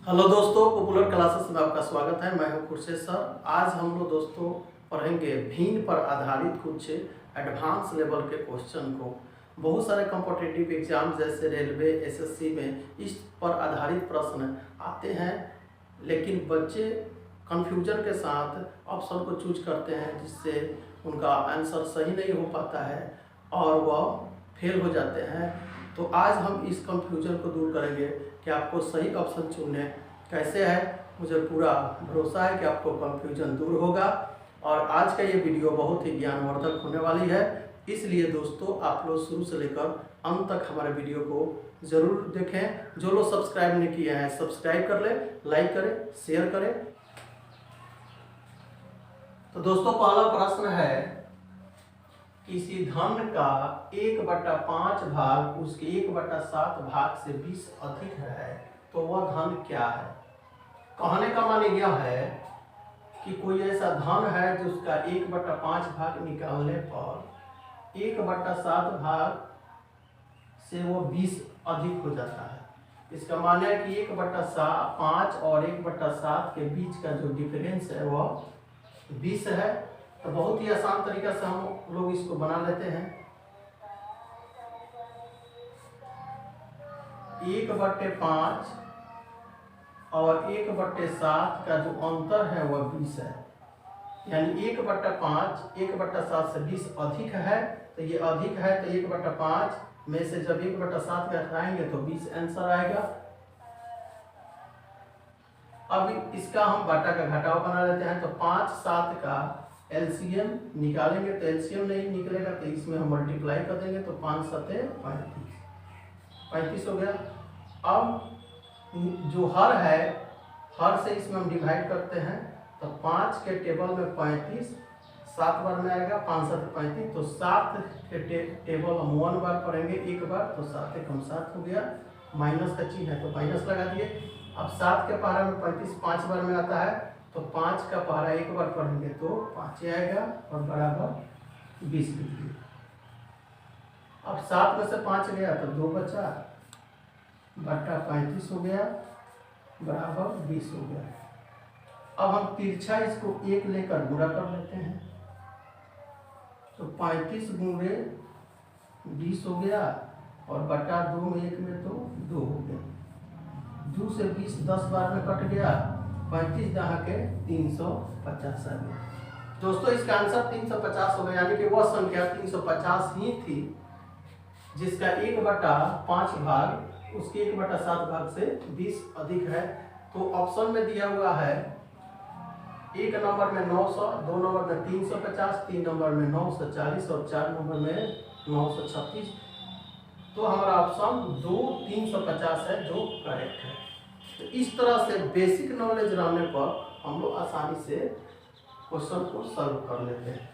Hello दोस्तों, popular classes में आपका स्वागत है। मैं हूं खुर्शीद सर। आज हम लोग दोस्तों पढ़ेंगे भिन्न पर आधारित कुछ एडवांस लेवल के क्वेश्चन को। बहुत सारे कॉम्पिटिटिव एग्जाम जैसे रेलवे, एसएससी में इस पर आधारित प्रश्न आते हैं, लेकिन बच्चे कन्फ्यूजन के साथ ऑप्शन को चूज करते हैं, जिससे उनका आंसर सही नहीं हो पाता है और वह फेल हो जाते हैं। तो आज हम इस कंफ्यूजन को दूर करेंगे कि आपको सही ऑप्शन चुनने कैसे है। मुझे पूरा भरोसा है कि आपको कंफ्यूजन दूर होगा और आज का ये वीडियो बहुत ही ज्ञानवर्धक होने वाली है। इसलिए दोस्तों आप लोग शुरू से लेकर अंत तक हमारे वीडियो को ज़रूर देखें। जो लोग सब्सक्राइब नहीं किए हैं सब्सक्राइब कर लें, लाइक करें, शेयर करें। तो दोस्तों पहला प्रश्न है, किसी धन का 1/5 भाग उसके 1/7 भाग से 20 अधिक है तो वह धन क्या है। कहने का मान यह है कि कोई ऐसा धन है जिसका 1/5 भाग निकालने पर 1/7 भाग से वो 20 अधिक हो जाता है। इसका मान है कि 1/5 और 1/7 के बीच का जो डिफरेंस है वह 20 है। तो बहुत ही आसान तरीका से हम लोग इसको बना लेते हैं। 1/5 और 1/7 का जो अंतर है वह 20 है, यानी 1/5 1/7 से 20 अधिक है। तो ये अधिक है तो 1/5 में से जब 1/7 में हटाएंगे तो 20 आंसर आएगा। अब इसका हम बटा का घटाव बना लेते हैं। तो 5 7 का एलसीएम निकालेंगे तो एलसीएम नहीं निकलेगा, तो इसमें हम मल्टीप्लाई कर देंगे तो 5 7 35 हो गया। अब जो हर है, हर से इसमें हम डिवाइड करते हैं तो 5 के टेबल में 35 7 बार में आएगा, 5 7 35। तो 7 के टेबल हम 1 बार पढ़ेंगे, 1 बार, तो 7 1 7 हो गया। माइनस का चिन्ह है तो माइनस लगा दिए। अब 7 के पहाड़ा में 35 5 बार में आता है, तो 5 का पहाड़ा 1 बार पढ़ेंगे तो 5 आएगा और बराबर 20 लिखिए। अब 7 में से 5 गया तो 2 बचा, बटा 35 हो गया, बराबर 20 हो गया। अब हम तिरछा इसको 1 लेकर गुणा कर लेते हैं, तो 35 गुणे 20 हो गया और बटा 2 में 1 में तो 2 हो गया। 2 से 20 10 बार में कट गया, 35 जहाँ के 350 आ गया। दोस्तों इसका आंसर 350 हो गया, यानी कि वह संख्या 350 ही थी जिसका 1/5 भाग उसके 1/7 भाग से 20 अधिक है। तो ऑप्शन में दिया हुआ है, 1 नंबर में 900, 2 नंबर में 350, 3 नंबर में 940 और 4 नंबर में 936। तो हमारा ऑप्शन 2 350 है जो करेक्ट है। तो इस तरह से बेसिक नॉलेज रहने पर हम लोग आसानी से क्वेश्चन को सॉल्व कर लेते हैं।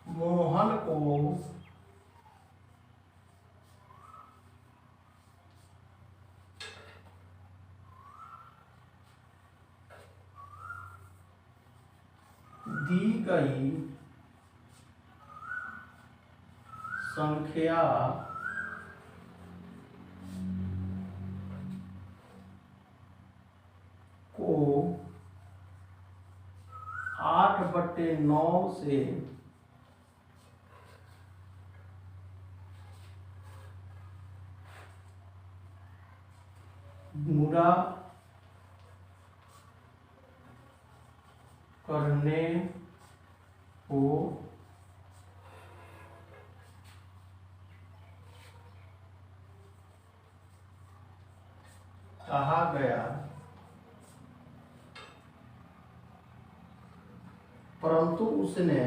मोहन को दी गई संख्या को 8/9 से गुणा करने को कहा गया, परंतु उसने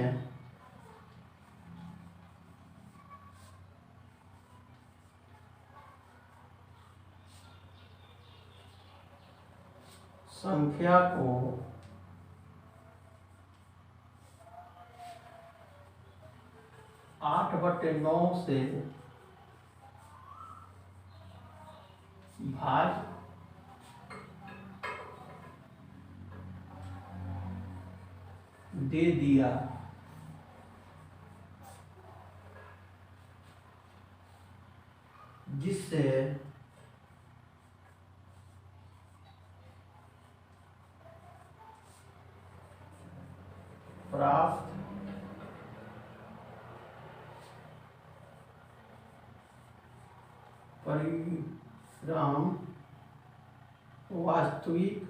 संख्या को 8/9 से भाग दे दिया, जिससे प्राप्त परिणाम वास्तविक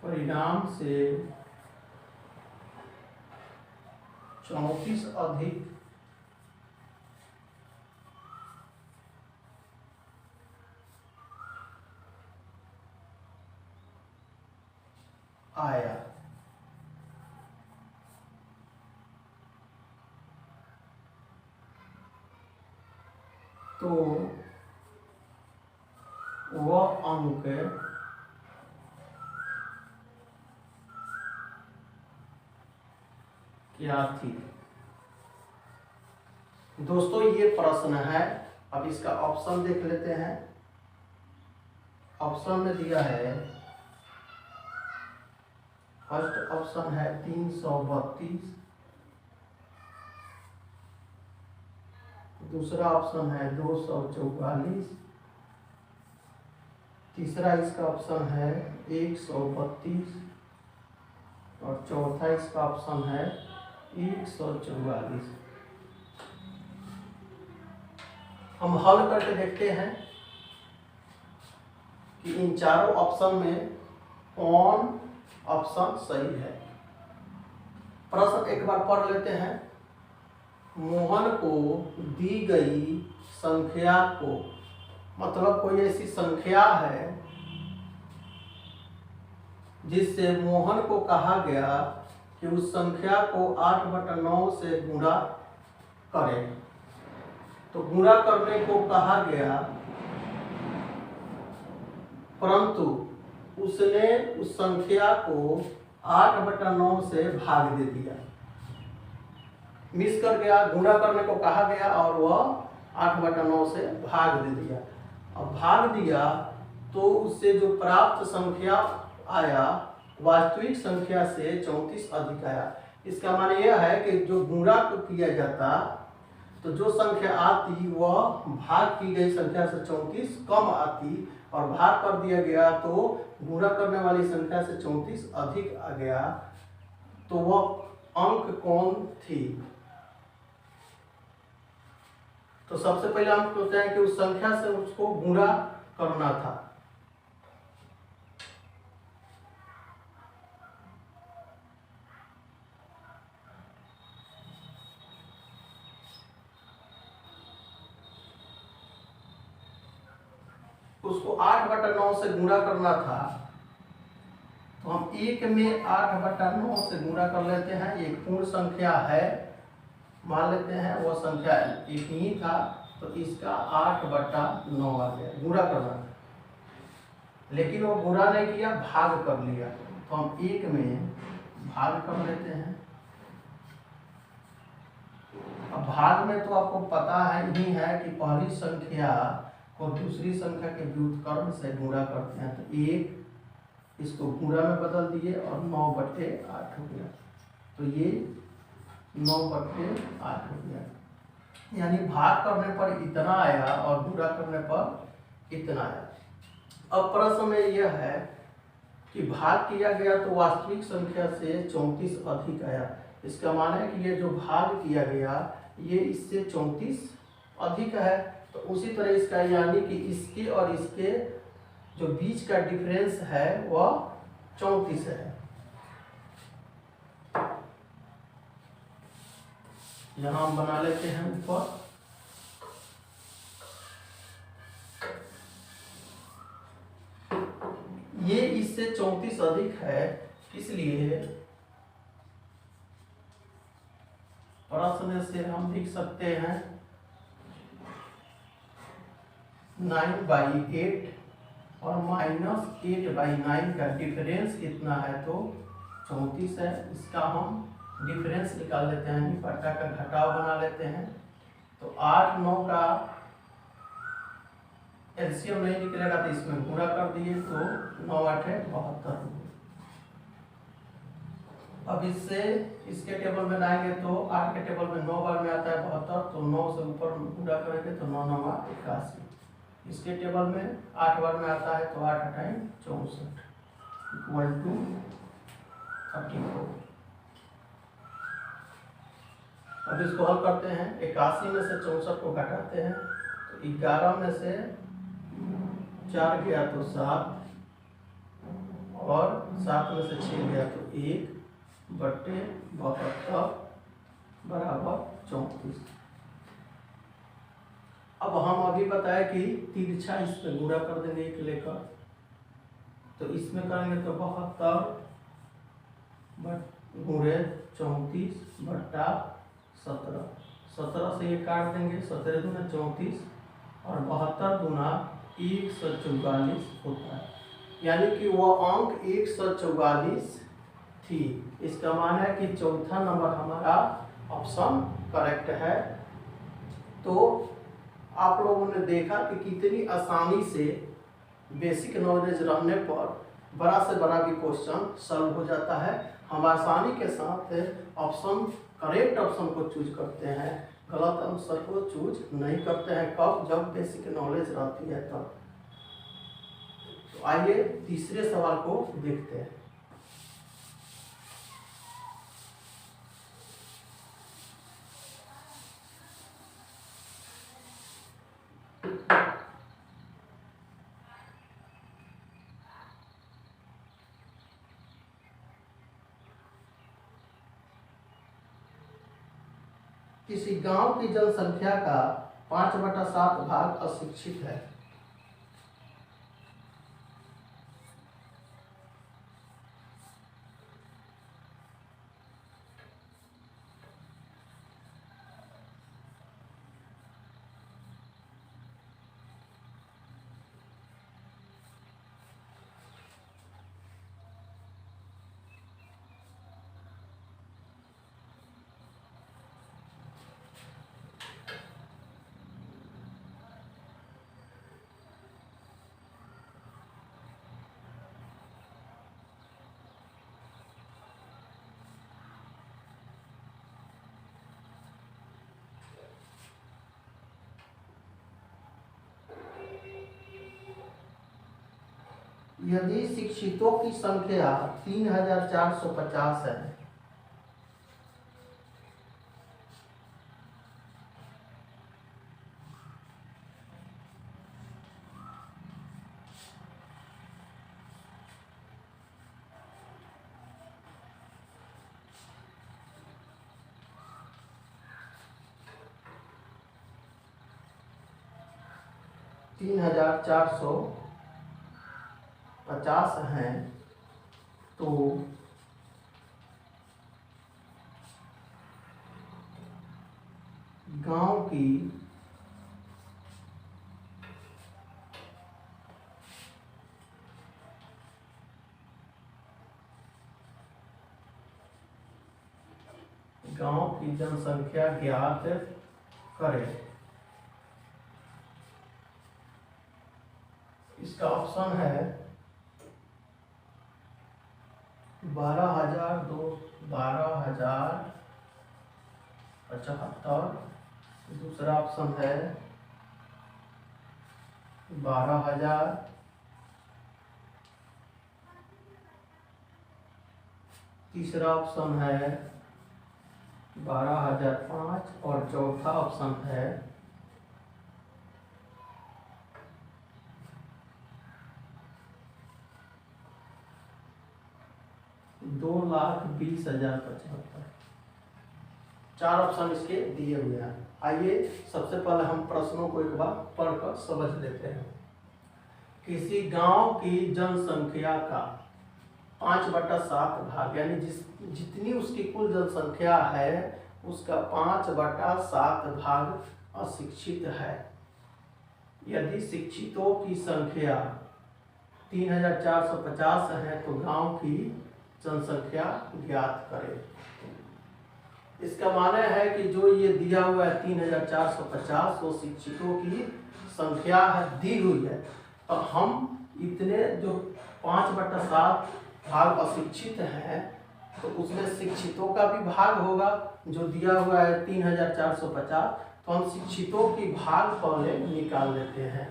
परिणाम से 34 अधिक आया। तो वह अंक क्या थी। दोस्तों ये प्रश्न है, अब इसका ऑप्शन देख लेते हैं। ऑप्शन में दिया है, फर्स्ट ऑप्शन है 332, दूसरा ऑप्शन है 244, तीसरा इसका ऑप्शन है 132 और चौथा इसका ऑप्शन है 144। हम हल करके देखते हैं कि इन चारों ऑप्शन में कौन ऑप्शन सही है। प्रश्न एक बार पढ़ लेते हैं। मोहन को दी गई संख्या को, मतलब कोई ऐसी संख्या है जिससे मोहन को कहा गया कि उस संख्या को 8/9 से गुणा करें। तो गुणा करने को कहा गया, परंतु उसने उस संख्या को 8/9 से भाग दे दिया। मिस कर गया, गुणा करने को कहा गया और वह 8/9 से भाग दे दिया। अब भाग दिया तो उससे जो प्राप्त संख्या आया वास्तविक संख्या से 34 अधिक आया। इसका माने यह है कि जो गुणा किया जाता तो जो संख्या आती वह भाग की गई संख्या से 34 कम आती, और भाग कर दिया गया तो गुणा करने वाली संख्या से 34 अधिक आ गया। तो वह अंक कौन थी। तो सबसे पहले हम सोचते हैं कि उस संख्या से उसको गुणा करना था। उसको 8/9 से गुणा करना था, तो हम 1 में 8/9 से गुणा कर लेते हैं। एक पूर्ण संख्या है मान लेते हैं, वह संख्या एक ही था, तो इसका 8/9 आ गया। गुणा करना था, लेकिन वो गुणा नहीं किया, भाग कर लिया। तो हम 1 में भाग कर लेते हैं। अब भाग में तो आपको पता है ही है कि पहली संख्या को दूसरी संख्या के व्युत्क्रम से गुणा करते हैं। तो 1 इसको गुणा में बदल दिए और 9/8 हो गया। तो ये 9/8 हो गया, यानी भाग करने पर इतना आया और गुणा करने पर इतना आया। अब प्रश्न में यह है कि भाग किया गया तो वास्तविक संख्या से 34 अधिक आया। इसका माना है कि ये जो भाग किया गया ये इससे 34 अधिक है। तो उसी तरह इसका यानी कि इसके और इसके जो बीच का डिफरेंस है वह 34 है। यहाँ हम बना लेते हैं ऊपर। ये इससे 34 अधिक है, इसलिए प्रश्न से हम लिख सकते हैं 9/8 और -8/9 का डिफरेंस कितना है, तो 34 है। इसका हम डिफरेंस निकाल लेते हैं, निपटा का घटाव बना लेते हैं। तो 8 9 का एलसीएम नहीं निकलेगा तो इसमें गुणा कर दिए, तो 9 8 72। अब इससे इसके टेबल में लाएंगे तो 8 के टेबल में 9 बार में आता है 72, तो 9 से ऊपर गुणा करेंगे तो 9 9 81। इसके टेबल में 8 बार में आता है तो 8 8 64 इक्वल टू 34। अब इसको हल करते हैं। 81 में से 64 को घटाते हैं तो 11 में से 4 गया तो 7 और 7 में से 6 गया तो 1 बटे 72 बराबर 34। अब हम अभी बताए कि तिरछा इस पे गुणा कर देंगे 1 लेकर, तो इसमें करेंगे तो 72 गुणे 34 बटा 17। 17 से ये काट देंगे, 17 दूना 34 और 72 दूना 144 होता है, यानी कि वो अंक 144 थी। इसका मान है कि चौथा नंबर हमारा ऑप्शन करेक्ट है। तो आप लोगों ने देखा कि कितनी आसानी से बेसिक नॉलेज रहने पर बड़ा से बड़ा भी क्वेश्चन सॉल्व हो जाता है। हम आसानी के साथ ऑप्शन करेक्ट ऑप्शन को चूज करते हैं, गलत आंसर को चूज नहीं करते हैं। कब? जब बेसिक नॉलेज रहती है तब। तो आइए तीसरे सवाल को देखते हैं। किसी गांव की जनसंख्या का 5/7 भाग अशिक्षित है। यदि शिक्षितों की संख्या 3450 है, तीन हजार 450 हैं, तो गांव की जनसंख्या ज्ञात करें। इसका ऑप्शन है 12,075। दूसरा ऑप्शन है 12,000। तीसरा ऑप्शन है 12,005 और चौथा ऑप्शन है 2,20,075। 4 ऑप्शन इसके दिए हुए हैं। आइए सबसे पहले हम प्रश्नों को एक बार पढ़कर समझ लेते हैं। किसी गांव की जनसंख्या का 5/7 भाग, यानी जितनी उसकी कुल जनसंख्या है उसका 5/7 भाग अशिक्षित है। यदि शिक्षितों की संख्या 3450 है तो गांव की जनसंख्या ज्ञात करें। इसका माने है कि जो ये दिया हुआ है 3450 वो शिक्षितों की संख्या है, दी हुई है। अब हम इतने जो 5/7 भाग अशिक्षित हैं तो उसमें शिक्षितों का भी भाग होगा जो दिया हुआ है 3450। तो हम शिक्षितों की भाग पहले निकाल लेते हैं।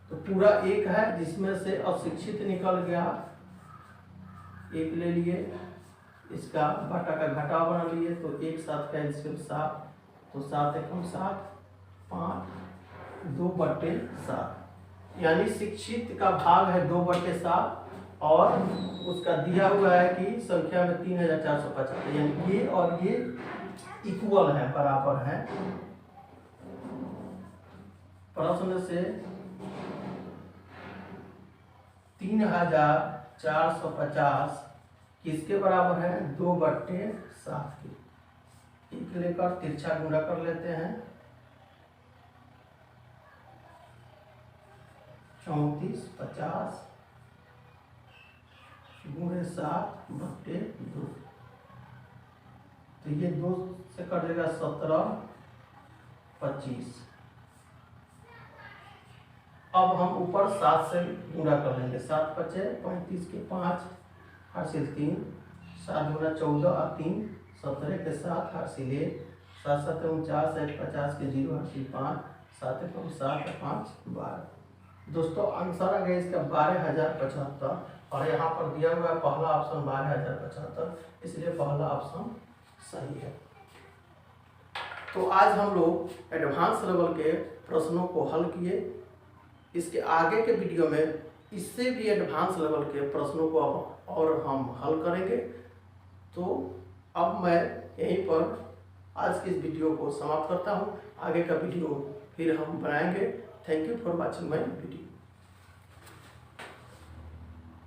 तो पूरा 1 है, जिसमें से अशिक्षित निकल गया, 1 ले लिए, इसका घटा का घटाव बना लिए, तो 1 7 का एलसीएम 7, तो 7 एकम 7, 5 2/7, यानी शिक्षित का भाग है 2/7 और उसका दिया हुआ है कि संख्या में 3450, यानी ये और ये इक्वल है, बराबर है। प्रश्न से 3450 किसके बराबर है? 2/7 के। एक लेकर तिरछा गुणा कर लेते हैं, 3450 गुणे 7/2, तो ये 2 से कटेगा 17 25। अब हम ऊपर 7 से गुणा कर लेंगे, 7 बचे 35 के 5 हासिल 3, 7 गुना 14 और 3 17 के 7 हासिल 1, 7 7 49, 1 50 के 0 हासिल 5, 7 1 7 5 12। दोस्तों आंसर आ गया इसका 12075, और यहाँ पर दिया हुआ है पहला ऑप्शन 12075, इसलिए पहला ऑप्शन सही है। तो आज हम लोग एडवांस लेवल के प्रश्नों को हल किए। इसके आगे के वीडियो में इससे भी एडवांस लेवल के प्रश्नों को अब और हम हल करेंगे। तो अब मैं यहीं पर आज की इस वीडियो को समाप्त करता हूं। आगे का वीडियो फिर हम बनाएंगे। Thank you for watching my video.